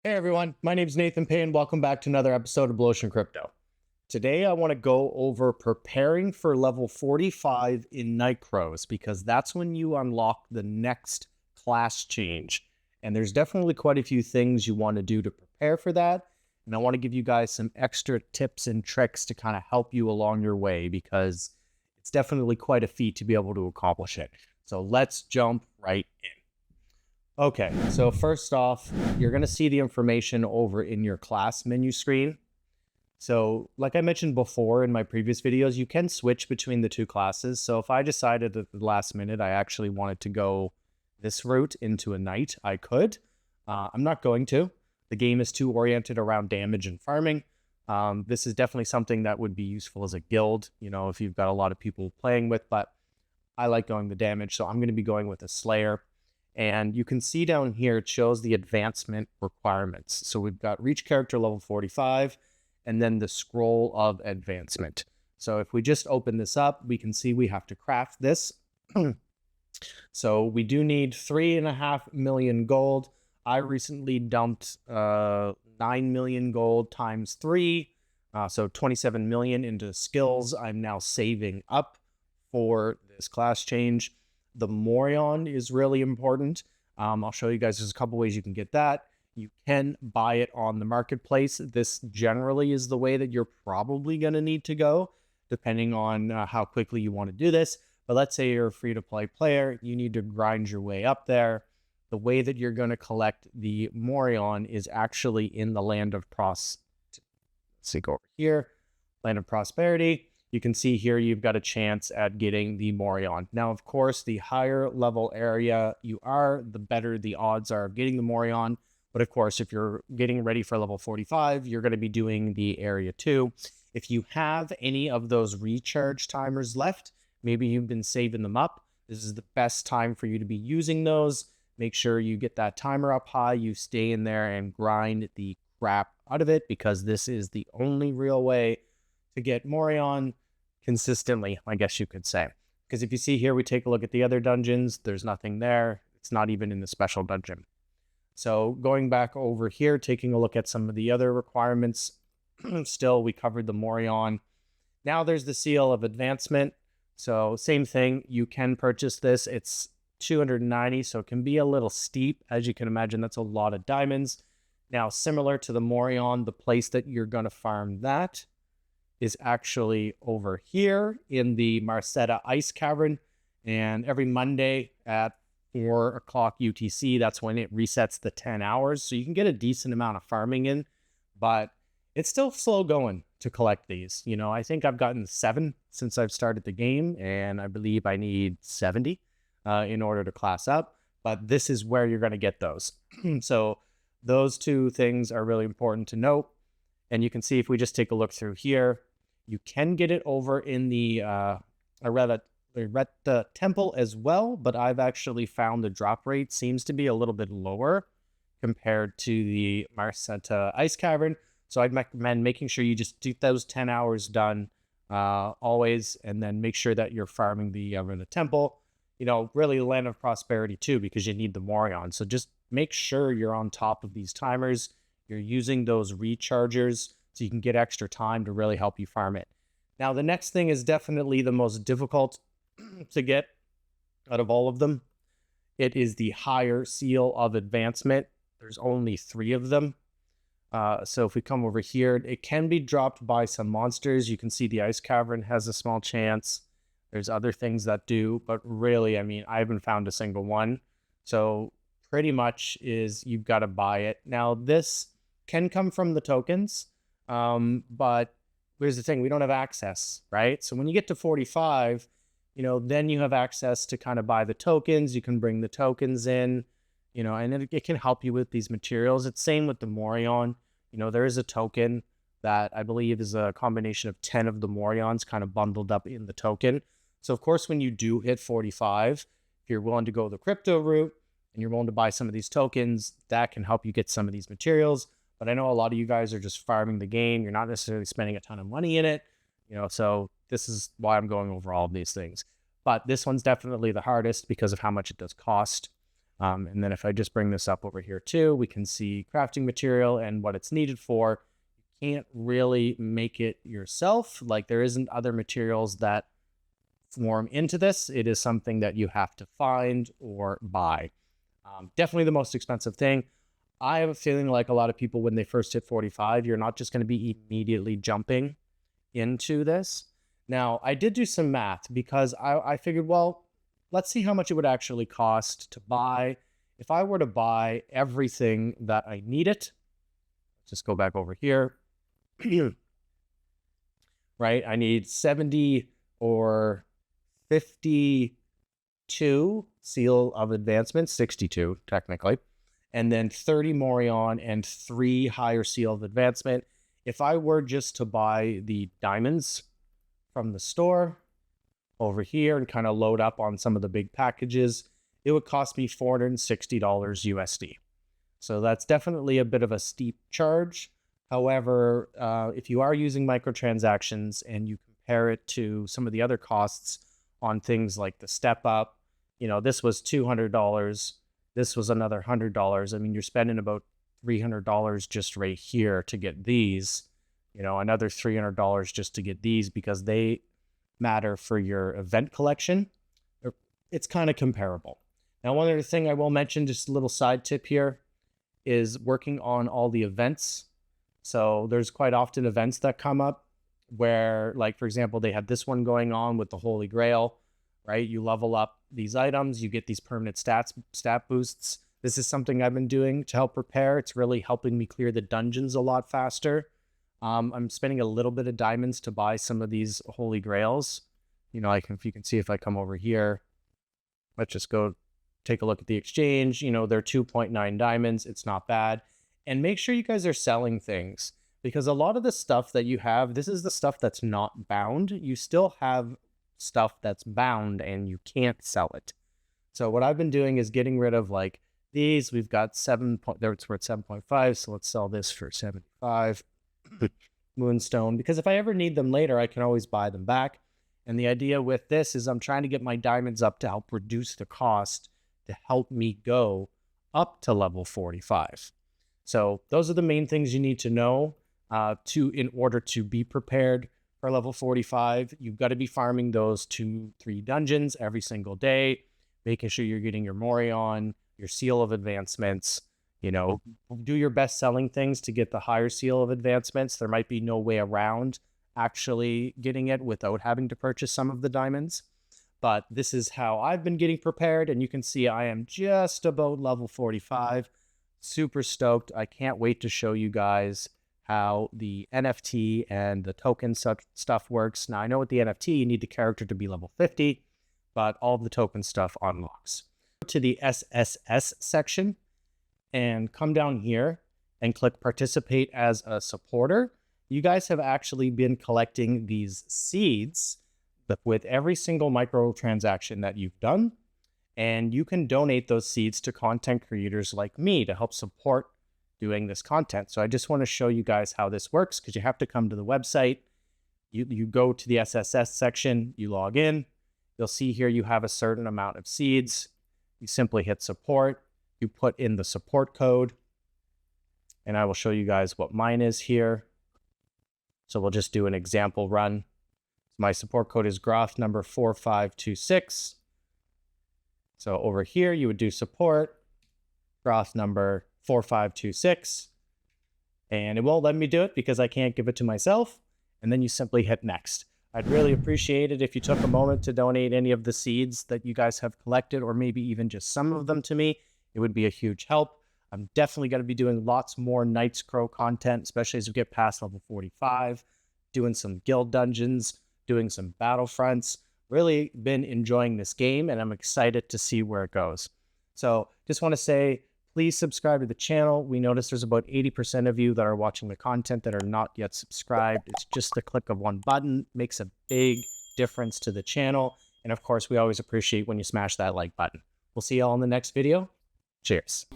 Hey everyone, my name is Nathan Payne. Welcome back to another episode of Blu Ocean Crypto. Today I want to go over preparing for level 45 in Night Crows because that's when you unlock the next class change. And there's definitely quite a few things you want to do to prepare for that. And I want to give you guys some extra tips and tricks to kind of help you along your way because it's definitely quite a feat to be able to accomplish it. So let's jump right in. Okay, so first off, you're going to see the information over in your class menu screen. So like I mentioned before in my previous videos, you can switch between the two classes. So if I decided at the last minute I actually wanted to go this route into a knight, I could. I'm not going to. The game is too oriented around damage and farming. This is definitely something that would be useful as a guild, you know, if you've got a lot of people playing with, but I like going the damage, so I'm going to be going with a Slayer. And you can see down here, it shows the advancement requirements. So we've got reach character level 45, and then the scroll of advancement. So if we just open this up, we can see we have to craft this. So we do need 3.5 million gold. I recently dumped 9 million gold times 3, so 27 million into skills. I'm now saving up for this class change. The Morion is really important. I'll show you guys, there's a couple ways you can get that. You can buy it on the marketplace. This generally is the way that you're probably going to need to go, depending on how quickly you want to do this. But let's say you're a free-to-play player, you need to grind your way up there. The way that you're going to collect the Morion is actually in the Land of Let's see, go over here, Land of Prosperity. You can see here you've got a chance at getting the Morion. Now, of course, the higher level area you are, the better the odds are of getting the Morion. But of course, if you're getting ready for level 45, you're going to be doing the area 2. If you have any of those recharge timers left, maybe you've been saving them up, this is the best time for you to be using those. Make sure you get that timer up high, you stay in there and grind the crap out of it because this is the only real way to get Morion consistently, I guess you could say. Because if you see here, we take a look at the other dungeons, there's nothing there. It's not even in the special dungeon. So going back over here, taking a look at some of the other requirements, still we covered the Morion. Now there's the Seal of Advancement. So same thing, you can purchase this. It's 290, so it can be a little steep. As you can imagine, that's a lot of diamonds. Now, similar to the Morion, the place that you're going to farm that is actually over here in the Marcetta Ice Cavern. And every Monday at 4 o'clock UTC, that's when it resets the 10 hours. So you can get a decent amount of farming in, but it's still slow going to collect these. You know, I think I've gotten 7 since I've started the game, and I believe I need 70 in order to class up. But this is where you're going to get those. So those two things are really important to note. And you can see if we just take a look through here, you can get it over in the Aretta Temple as well, but I've actually found the drop rate seems to be a little bit lower compared to the Marcetta Ice Cavern. So I'd recommend making sure you just get those 10 hours done always, and then make sure that you're farming the Aretta Temple. You know, really the Land of Prosperity too, because you need the Morion. So just make sure you're on top of these timers. You're using those rechargers so you can get extra time to really help you farm it. Now, the next thing is definitely the most difficult to get out of all of them. It is the higher Seal of Advancement. There's only 3 of them. So if we come over here, it can be dropped by some monsters. You can see the Ice Cavern has a small chance. There's other things that do, but really, I mean, I haven't found a single one. So pretty much is you've got to buy it. Now, this can come from the tokens, but here's the thing, we don't have access, right? So when you get to 45, you know, then you have access to kind of buy the tokens. You can bring the tokens in, you know, and it can help you with these materials. It's same with the Morion. You know, there is a token that I believe is a combination of 10 of the Morions kind of bundled up in the token. So of course, when you do hit 45, if you're willing to go the crypto route and you're willing to buy some of these tokens, that can help you get some of these materials. But I know a lot of you guys are just farming the game. You're not necessarily spending a ton of money in it, you know, so this is why I'm going over all of these things. But this one's definitely the hardest because of how much it does cost. And then if I just bring this up over here too, we can see crafting material and what it's needed for. You can't really make it yourself. Like there isn't other materials that form into this. It is something that you have to find or buy. Definitely the most expensive thing. I have a feeling like a lot of people, when they first hit 45, you're not just going to be immediately jumping into this. Now, I did do some math because I figured, well, let's see how much it would actually cost to buy. If I were to buy everything that I needed, just go back over here, right? I need 70 or 52 seal of advancement, 62 technically, and then 30 Morion and 3 higher seal of advancement. If I were just to buy the diamonds from the store over here and kind of load up on some of the big packages, it would cost me $460 USD. So that's definitely a bit of a steep charge. However, if you are using microtransactions and you compare it to some of the other costs on things like the step up, this was $200. This was another $100. I mean, you're spending about $300 just right here to get these, another $300 just to get these because they matter for your event collection. It's kind of comparable. Now, one other thing I will mention, just a little side tip here, is working on all the events. So there's quite often events that come up where, like, for example, they had this one going on with the Holy Grail, right? You level up these items, you get these permanent stat boosts. This is something I've been doing to help prepare. It's really helping me clear the dungeons a lot faster. I'm spending a little bit of diamonds to buy some of these Holy Grails. If you can see, if I come over here, let's just go take a look at the exchange. They're 2.9 diamonds. It's not bad. And make sure you guys are selling things, because a lot of the stuff that you have, this is the stuff that's not bound. You still have stuff that's bound and you can't sell it. So what I've been doing is getting rid of like these. We've got we're at 7.5. So let's sell this for 75. Moonstone, because if I ever need them later, I can always buy them back. And the idea with this is I'm trying to get my diamonds up to help reduce the cost to help me go up to level 45. So those are the main things you need to know in order to be prepared for level 45. You've got to be farming those 2-3 dungeons every single day, making sure you're getting your Morion, your seal of advancements. Do your best selling things to get the higher seal of advancements. There might be no way around actually getting it without having to purchase some of the diamonds. But this is how I've been getting prepared. And you can see I am just about level 45. Super stoked. I can't wait to show you guys how the NFT and the token stuff works. Now, I know with the NFT, you need the character to be level 50, but all of the token stuff unlocks. Go to the SSS section and come down here and click participate as a supporter. You guys have actually been collecting these seeds with every single microtransaction that you've done. And you can donate those seeds to content creators like me to help support doing this content. So I just want to show you guys how this works, because you have to come to the website. You go to the SSS section, you log in. You'll see here you have a certain amount of seeds. You simply hit support. You put in the support code. And I will show you guys what mine is here. So we'll just do an example run. My support code is Groth number 4526. So over here, you would do support, Groth number 4526, and it won't let me do it because I can't give it to myself. And then you simply hit next. I'd really appreciate it if you took a moment to donate any of the seeds that you guys have collected, or maybe even just some of them to me. It would be a huge help. I'm definitely going to be doing lots more Knight's Crow content, especially as we get past level 45, doing some guild dungeons, doing some battlefronts. Really been enjoying this game, and I'm excited to see where it goes. So just want to say, please subscribe to the channel. We noticed there's about 80% of you that are watching the content that are not yet subscribed. It's just the click of one button, makes a big difference to the channel. And of course, we always appreciate when you smash that like button. We'll see you all in the next video. Cheers.